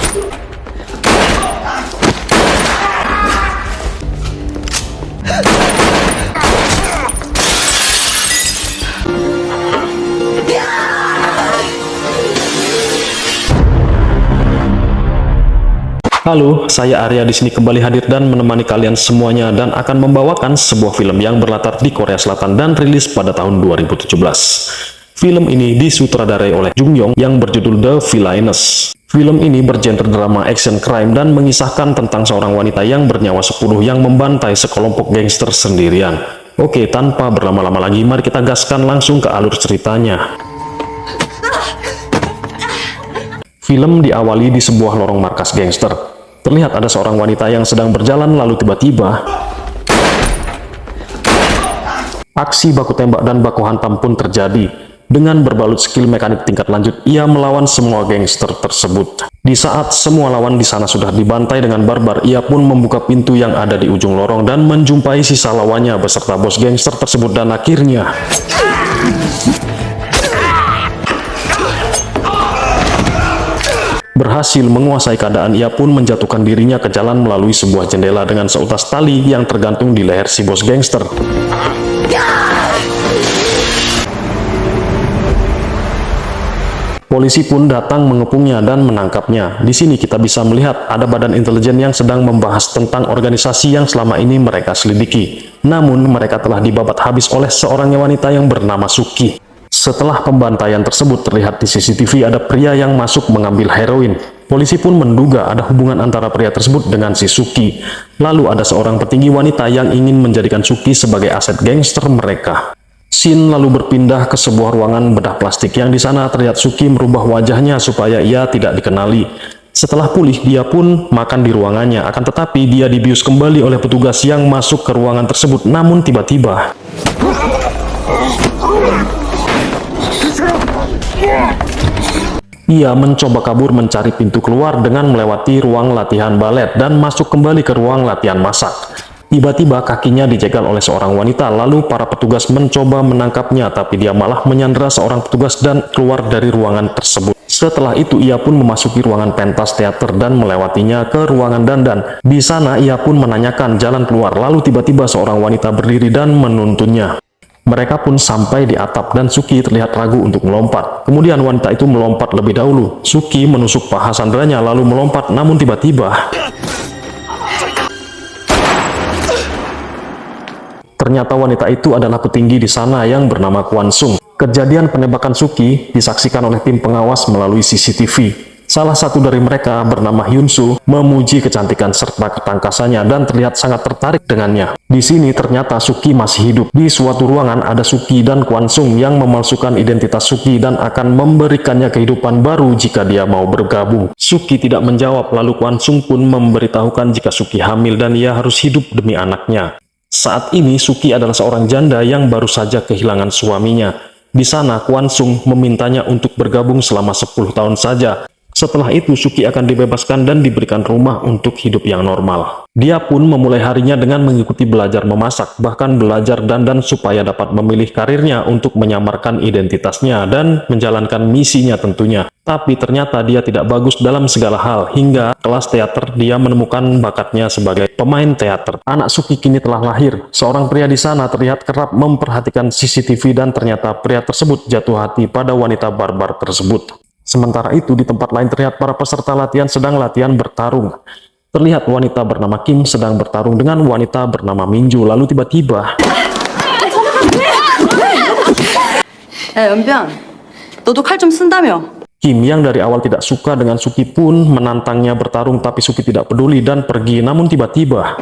Halo, saya Arya di sini kembali hadir dan menemani kalian semuanya dan akan membawakan sebuah film yang berlatar di Korea Selatan dan rilis pada tahun 2017. Film ini disutradarai oleh Jung Yong yang berjudul The Villainess. Film ini bergenre drama action crime dan mengisahkan tentang seorang wanita yang bernyawa 10 yang membantai sekelompok gangster sendirian. Oke, tanpa berlama-lama lagi, mari kita gaskan langsung ke alur ceritanya. Film diawali di sebuah lorong markas gangster. Terlihat ada seorang wanita yang sedang berjalan lalu tiba-tiba aksi baku tembak dan baku hantam pun terjadi. Dengan berbalut skill mekanik tingkat lanjut, ia melawan semua gangster tersebut. Di saat semua lawan di sana sudah dibantai dengan barbar, ia pun membuka pintu yang ada di ujung lorong dan menjumpai sisa lawannya beserta bos gangster tersebut dan akhirnya berhasil menguasai keadaan. Ia pun menjatuhkan dirinya ke jalan melalui sebuah jendela dengan seutas tali yang tergantung di leher si bos gangster. Polisi pun datang mengepungnya dan menangkapnya. Di sini kita bisa melihat ada badan intelijen yang sedang membahas tentang organisasi yang selama ini mereka selidiki. Namun mereka telah dibabat habis oleh seorang wanita yang bernama Suki. Setelah pembantaian tersebut, terlihat di CCTV ada pria yang masuk mengambil heroin. Polisi pun menduga ada hubungan antara pria tersebut dengan si Suki. Lalu ada seorang petinggi wanita yang ingin menjadikan Suki sebagai aset gangster mereka. Scene lalu berpindah ke sebuah ruangan bedah plastik yang di sana terlihat Suki merubah wajahnya supaya ia tidak dikenali. Setelah pulih, dia pun makan di ruangannya. Akan tetapi dia dibius kembali oleh petugas yang masuk ke ruangan tersebut. Namun tiba-tiba ia mencoba kabur mencari pintu keluar dengan melewati ruang latihan balet dan masuk kembali ke ruang latihan masak. Tiba-tiba kakinya dijegal oleh seorang wanita, lalu para petugas mencoba menangkapnya, tapi dia malah menyandera seorang petugas dan keluar dari ruangan tersebut. Setelah itu ia pun memasuki ruangan pentas teater dan melewatinya ke ruangan dandan. Di sana ia pun menanyakan jalan keluar, lalu tiba-tiba seorang wanita berdiri dan menuntunnya. Mereka pun sampai di atap dan Suki terlihat ragu untuk melompat. Kemudian wanita itu melompat lebih dahulu. Suki menusuk paha sandranya lalu melompat, namun tiba-tiba ternyata wanita itu adalah petinggi di sana yang bernama Kwon Sung. Kejadian penembakan Suki disaksikan oleh tim pengawas melalui CCTV. Salah satu dari mereka bernama Hyun Soo memuji kecantikan serta ketangkasannya dan terlihat sangat tertarik dengannya. Di sini ternyata Suki masih hidup. Di suatu ruangan ada Suki dan Kwon Sung yang memalsukan identitas Suki dan akan memberikannya kehidupan baru jika dia mau bergabung. Suki tidak menjawab, lalu Kwon Sung pun memberitahukan jika Suki hamil dan ia harus hidup demi anaknya. Saat ini Suki adalah seorang janda yang baru saja kehilangan suaminya. Di sana Kwon Sung memintanya untuk bergabung selama 10 tahun saja. Setelah itu Suki akan dibebaskan dan diberikan rumah untuk hidup yang normal. Dia pun memulai harinya dengan mengikuti belajar memasak, bahkan belajar dandan supaya dapat memilih karirnya untuk menyamarkan identitasnya dan menjalankan misinya tentunya. Tapi ternyata dia tidak bagus dalam segala hal, hingga kelas teater dia menemukan bakatnya sebagai pemain teater. Anak Suki kini telah lahir. Seorang pria di sana terlihat kerap memperhatikan CCTV dan ternyata pria tersebut jatuh hati pada wanita barbar tersebut. Sementara itu di tempat lain terlihat para peserta latihan sedang latihan bertarung. Terlihat wanita bernama Kim sedang bertarung dengan wanita bernama Minju. Lalu tiba-tiba 연변, 너도 칼 좀 쓴다며? Kim yang dari awal tidak suka dengan Suki pun menantangnya bertarung, tapi Suki tidak peduli dan pergi. Namun tiba-tiba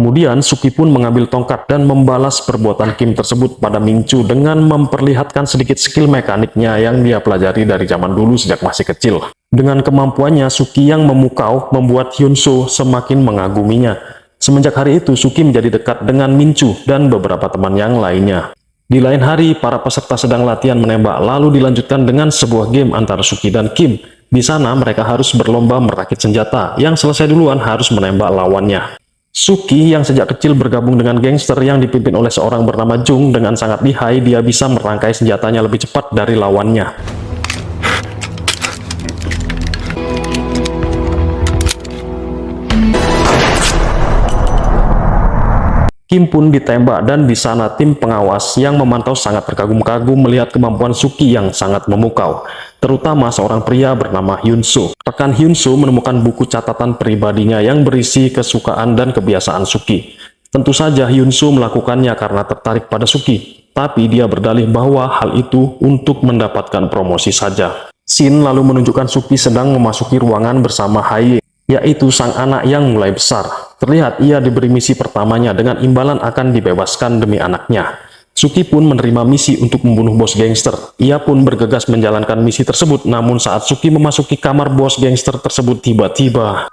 kemudian Suki pun mengambil tongkat dan membalas perbuatan Kim tersebut pada Mingchu dengan memperlihatkan sedikit skill mekaniknya yang dia pelajari dari zaman dulu sejak masih kecil. Dengan kemampuannya, Suki yang memukau membuat Hyun Soo semakin mengaguminya. Semenjak hari itu, Suki menjadi dekat dengan Minchu dan beberapa teman yang lainnya. Di lain hari, para peserta sedang latihan menembak, lalu dilanjutkan dengan sebuah game antara Suki dan Kim. Di sana, mereka harus berlomba merakit senjata. Yang selesai duluan harus menembak lawannya. Suki yang sejak kecil bergabung dengan gangster yang dipimpin oleh seorang bernama Jung, dengan sangat lihai dia bisa merangkai senjatanya lebih cepat dari lawannya. Kim pun ditembak dan di sana tim pengawas yang memantau sangat terkagum-kagum melihat kemampuan Suki yang sangat memukau, terutama seorang pria bernama Hyun-soo. Rekan Hyun-soo menemukan buku catatan pribadinya yang berisi kesukaan dan kebiasaan Suki. Tentu saja Hyun-soo melakukannya karena tertarik pada Suki, tapi dia berdalih bahwa hal itu untuk mendapatkan promosi saja. Shin lalu menunjukkan Suki sedang memasuki ruangan bersama Haye, yaitu sang anak yang mulai besar. Terlihat ia diberi misi pertamanya dengan imbalan akan dibebaskan demi anaknya. Suki pun menerima misi untuk membunuh bos gangster. Ia pun bergegas menjalankan misi tersebut, namun saat Suki memasuki kamar bos gangster tersebut tiba-tiba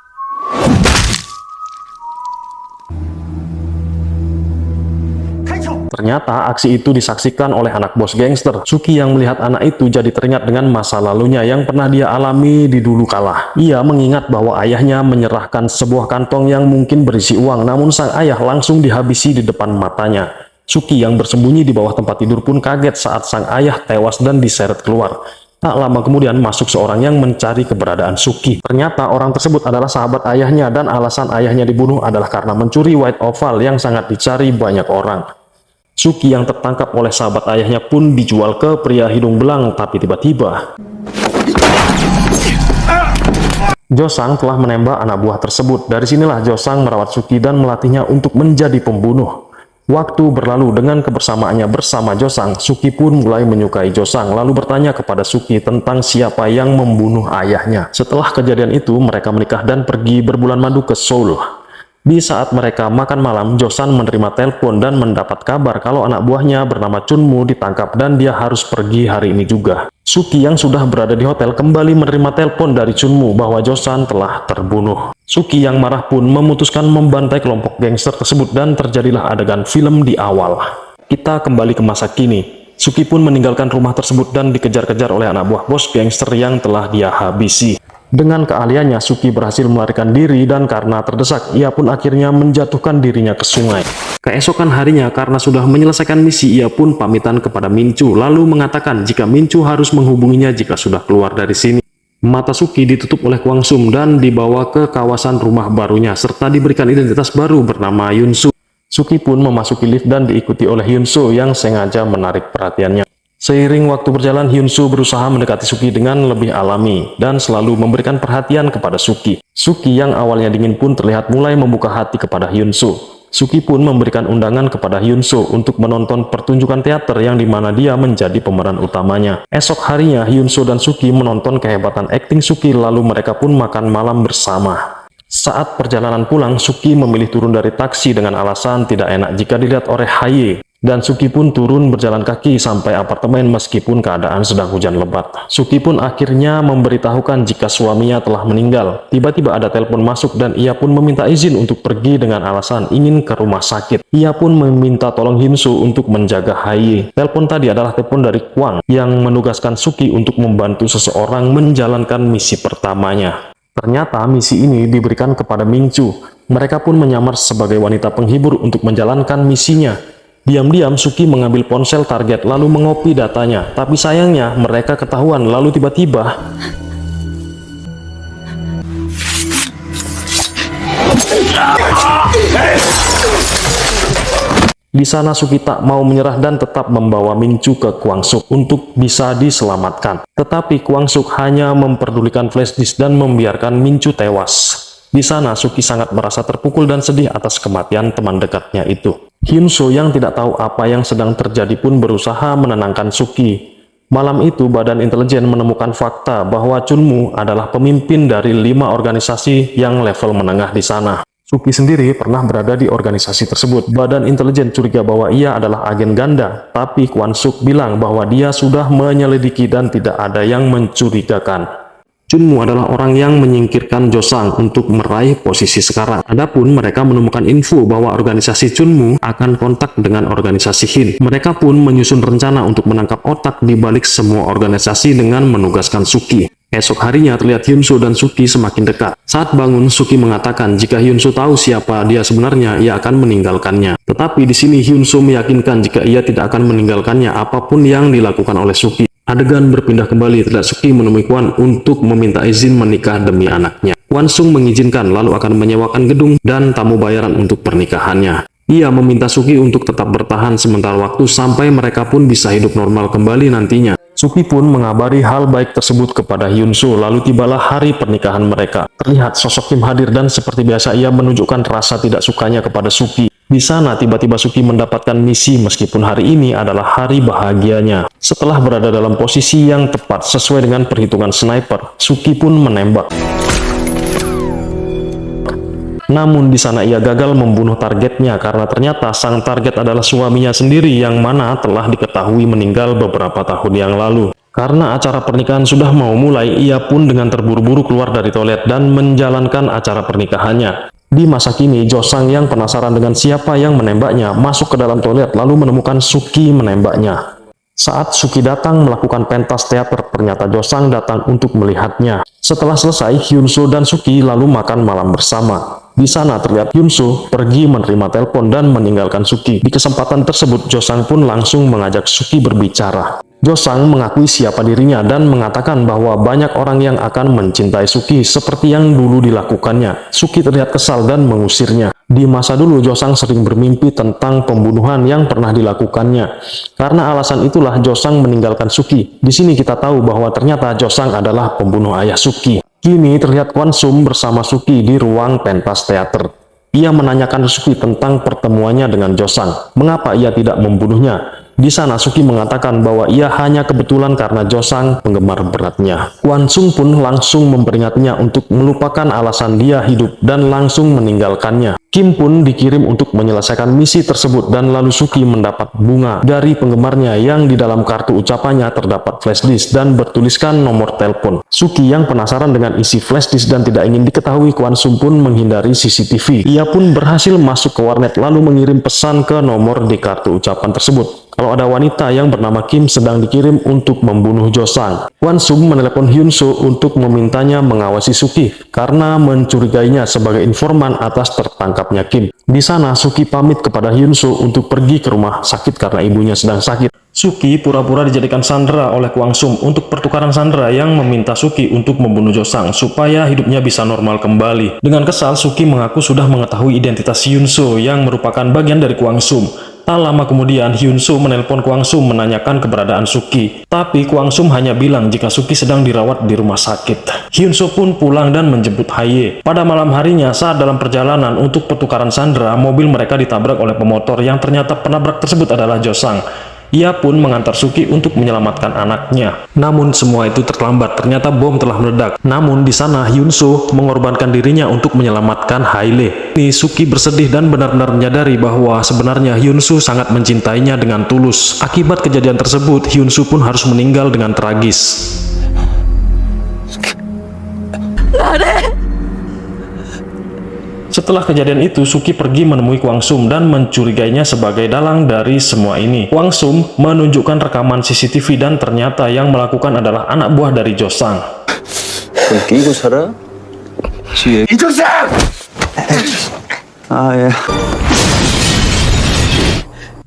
ternyata aksi itu disaksikan oleh anak bos gangster. Suki yang melihat anak itu jadi teringat dengan masa lalunya yang pernah dia alami di dulu kala. Ia mengingat bahwa ayahnya menyerahkan sebuah kantong yang mungkin berisi uang, namun sang ayah langsung dihabisi di depan matanya. Suki yang bersembunyi di bawah tempat tidur pun kaget saat sang ayah tewas dan diseret keluar. Tak lama kemudian masuk seorang yang mencari keberadaan Suki. Ternyata orang tersebut adalah sahabat ayahnya dan alasan ayahnya dibunuh adalah karena mencuri white oval yang sangat dicari banyak orang. Suki yang tertangkap oleh sahabat ayahnya pun dijual ke pria hidung belang, tapi tiba-tiba Josang telah menembak anak buah tersebut. Dari sinilah Josang merawat Suki dan melatihnya untuk menjadi pembunuh. Waktu berlalu dengan kebersamaannya bersama Josang, Suki pun mulai menyukai Josang, lalu bertanya kepada Suki tentang siapa yang membunuh ayahnya. Setelah kejadian itu, mereka menikah dan pergi berbulan madu ke Seoul. Di saat mereka makan malam, Josan menerima telepon dan mendapat kabar kalau anak buahnya bernama Chunmu ditangkap dan dia harus pergi hari ini juga. Suki yang sudah berada di hotel kembali menerima telepon dari Chunmu bahwa Josan telah terbunuh. Suki yang marah pun memutuskan membantai kelompok gangster tersebut dan terjadilah adegan film di awal. Kita kembali ke masa kini. Suki pun meninggalkan rumah tersebut dan dikejar-kejar oleh anak buah bos gangster yang telah dia habisi. Dengan keahliannya, Suki berhasil melarikan diri dan karena terdesak, ia pun akhirnya menjatuhkan dirinya ke sungai. Keesokan harinya, karena sudah menyelesaikan misi, ia pun pamitan kepada Minchu, lalu mengatakan jika Minchu harus menghubunginya jika sudah keluar dari sini. Mata Suki ditutup oleh Kwang Sum dan dibawa ke kawasan rumah barunya, serta diberikan identitas baru bernama Hyun-soo. Suki pun memasuki lift dan diikuti oleh Hyun-soo yang sengaja menarik perhatiannya. Seiring waktu berjalan, Hyun-soo berusaha mendekati Suki dengan lebih alami dan selalu memberikan perhatian kepada Suki. Suki yang awalnya dingin pun terlihat mulai membuka hati kepada Hyun-soo. Suki pun memberikan undangan kepada Hyun-soo untuk menonton pertunjukan teater yang dimana dia menjadi pemeran utamanya. Esok harinya, Hyun-soo dan Suki menonton kehebatan akting Suki, lalu mereka pun makan malam bersama. Saat perjalanan pulang, Suki memilih turun dari taksi dengan alasan tidak enak jika dilihat oleh Haye. Dan Suki pun turun berjalan kaki sampai apartemen meskipun keadaan sedang hujan lebat. Suki pun akhirnya memberitahukan jika suaminya telah meninggal. Tiba-tiba ada telepon masuk dan ia pun meminta izin untuk pergi dengan alasan ingin ke rumah sakit. Ia pun meminta tolong Hyun-soo untuk menjaga Haye. Telepon tadi adalah telepon dari Kwang yang menugaskan Suki untuk membantu seseorang menjalankan misi pertamanya. Ternyata misi ini diberikan kepada Mingchu. Mereka pun menyamar sebagai wanita penghibur untuk menjalankan misinya. Diam-diam Suki mengambil ponsel target lalu mengopi datanya, tapi sayangnya mereka ketahuan lalu tiba-tiba di sana Suki tak mau menyerah dan tetap membawa Minchu ke Kwang Suk untuk bisa diselamatkan. Tetapi Kwang Suk hanya memperdulikan flash disk dan membiarkan Minchu tewas. Di sana Suki sangat merasa terpukul dan sedih atas kematian teman dekatnya itu. Hyun-soo yang tidak tahu apa yang sedang terjadi pun berusaha menenangkan Suki. Malam itu Badan Intelijen menemukan fakta bahwa Chunmu adalah pemimpin dari 5 organisasi yang level menengah di sana. Suki sendiri pernah berada di organisasi tersebut. Badan Intelijen curiga bahwa ia adalah agen ganda, tapi Kwon Suk bilang bahwa dia sudah menyelidiki dan tidak ada yang mencurigakan. Chunmu adalah orang yang menyingkirkan Josang untuk meraih posisi sekarang. Adapun mereka menemukan info bahwa organisasi Chunmu akan kontak dengan organisasi Hin. Mereka pun menyusun rencana untuk menangkap otak di balik semua organisasi dengan menugaskan Suki. Esok harinya terlihat Hyunsoo dan Suki semakin dekat. Saat bangun, Suki mengatakan jika Hyunsoo tahu siapa dia sebenarnya, ia akan meninggalkannya. Tetapi di sini Hyunsoo meyakinkan jika ia tidak akan meninggalkannya apapun yang dilakukan oleh Suki. Adegan berpindah kembali, terlihat Suki menemui Kwon untuk meminta izin menikah demi anaknya. Kwon Sung mengizinkan lalu akan menyewakan gedung dan tamu bayaran untuk pernikahannya. Ia meminta Suki untuk tetap bertahan sementara waktu sampai mereka pun bisa hidup normal kembali nantinya. Suki pun mengabari hal baik tersebut kepada Hyunsoo, lalu tibalah hari pernikahan mereka. Terlihat sosok Kim hadir dan seperti biasa ia menunjukkan rasa tidak sukanya kepada Suki. Di sana tiba-tiba Suki mendapatkan misi meskipun hari ini adalah hari bahagianya. Setelah berada dalam posisi yang tepat sesuai dengan perhitungan sniper, Suki pun menembak. Namun di sana ia gagal membunuh targetnya karena ternyata sang target adalah suaminya sendiri yang mana telah diketahui meninggal beberapa tahun yang lalu. Karena acara pernikahan sudah mau mulai, ia pun dengan terburu-buru keluar dari toilet dan menjalankan acara pernikahannya. Di masa kini, Jo-sang yang penasaran dengan siapa yang menembaknya masuk ke dalam toilet lalu menemukan Suki menembaknya. Saat Suki datang melakukan pentas teater, ternyata Jo-sang datang untuk melihatnya. Setelah selesai, Hyunsoo dan Suki lalu makan malam bersama. Di sana terlihat Hyunsoo pergi menerima telepon dan meninggalkan Suki. Di kesempatan tersebut, Jo-sang pun langsung mengajak Suki berbicara. Jo-sang mengakui siapa dirinya dan mengatakan bahwa banyak orang yang akan mencintai Suki seperti yang dulu dilakukannya. Suki terlihat kesal dan mengusirnya. Di masa dulu, Jo-sang sering bermimpi tentang pembunuhan yang pernah dilakukannya. Karena alasan itulah Jo-sang meninggalkan Suki. Di sini kita tahu bahwa ternyata Jo-sang adalah pembunuh ayah Suki. Kini terlihat Kwon Sung bersama Suki di ruang pentas teater. Ia menanyakan Suki tentang pertemuannya dengan Jo-sang. Mengapa ia tidak membunuhnya? Di sana Suki mengatakan bahwa ia hanya kebetulan karena Jo-sang penggemar beratnya. Kwon Sung pun langsung memperingatnya untuk melupakan alasan dia hidup dan langsung meninggalkannya. Kim pun dikirim untuk menyelesaikan misi tersebut dan lalu Suki mendapat bunga dari penggemarnya yang di dalam kartu ucapannya terdapat flashdisk dan bertuliskan nomor telepon. Suki yang penasaran dengan isi flashdisk dan tidak ingin diketahui Kwon Sung pun menghindari CCTV. Ia pun berhasil masuk ke warnet lalu mengirim pesan ke nomor di kartu ucapan tersebut. Kalau ada wanita yang bernama Kim sedang dikirim untuk membunuh Jo-sang. Kwon Sung menelepon Hyunsoo untuk memintanya mengawasi Suki karena mencurigainya sebagai informan atas tertangkapnya Kim. Di sana Suki pamit kepada Hyunsoo untuk pergi ke rumah sakit karena ibunya sedang sakit. Suki pura-pura dijadikan sandera oleh Kwon Sung untuk pertukaran sandera yang meminta Suki untuk membunuh Jo-sang supaya hidupnya bisa normal kembali. Dengan kesal, Suki mengaku sudah mengetahui identitas Hyunsoo yang merupakan bagian dari Kwon Sung. Tak lama kemudian, Hyunsoo menelpon Kwon Sung menanyakan keberadaan Suki. Tapi Kwon Sung hanya bilang jika Suki sedang dirawat di rumah sakit. Hyunsoo pun pulang dan menjemput Haye. Pada malam harinya, saat dalam perjalanan untuk pertukaran sandera, mobil mereka ditabrak oleh pemotor yang ternyata penabrak tersebut adalah Jo-sang. Ia pun mengantar Suki untuk menyelamatkan anaknya. Namun semua itu terlambat, ternyata bom telah meledak. Namun di sana Hyunsoo mengorbankan dirinya untuk menyelamatkan Hailey. Ini Suki bersedih dan benar-benar menyadari bahwa sebenarnya Hyunsoo sangat mencintainya dengan tulus. Akibat kejadian tersebut, Hyunsoo pun harus meninggal dengan tragis. Setelah kejadian itu, Suki pergi menemui Kwon Sung dan mencurigainya sebagai dalang dari semua ini. Kwon Sung menunjukkan rekaman CCTV dan ternyata yang melakukan adalah anak buah dari Jo-sang. 끼고 살아? 지혜 이정상! 예.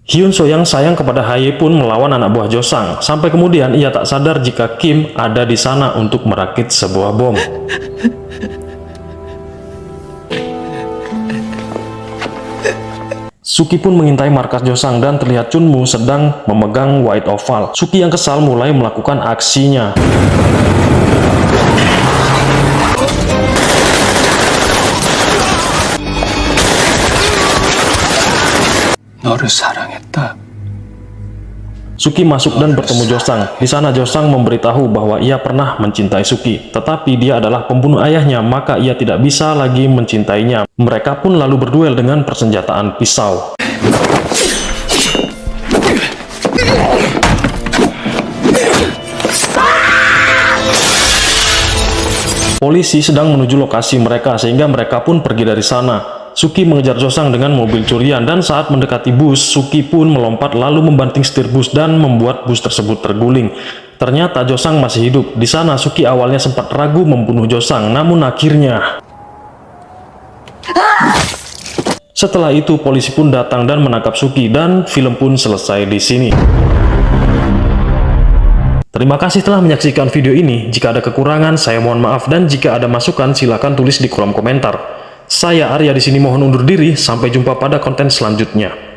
Hyunsoo yang sayang kepada Haye pun melawan anak buah Jo-sang. Sampai kemudian ia tak sadar jika Kim ada di sana untuk merakit sebuah bom. Suki pun mengintai markas Jo-sang dan terlihat Chunmu sedang memegang White Oval. Suki yang kesal mulai melakukan aksinya. 너를 사랑했다. Suki masuk dan bertemu Jo-sang. Di sana Jo-sang memberitahu bahwa ia pernah mencintai Suki, tetapi dia adalah pembunuh ayahnya, maka ia tidak bisa lagi mencintainya. Mereka pun lalu berduel dengan persenjataan pisau. Polisi sedang menuju lokasi mereka sehingga mereka pun pergi dari sana. Suki mengejar Jo-sang dengan mobil curian dan saat mendekati bus, Suki pun melompat lalu membanting setir bus dan membuat bus tersebut terguling. Ternyata Josang masih hidup. Di sana Suki awalnya sempat ragu membunuh Josang, namun akhirnya setelah itu polisi pun datang dan menangkap Suki dan film pun selesai di sini. Terima kasih telah menyaksikan video ini. Jika ada kekurangan, saya mohon maaf, dan jika ada masukan silakan tulis di kolom komentar. Saya Arya di sini mohon undur diri. Sampai jumpa pada konten selanjutnya.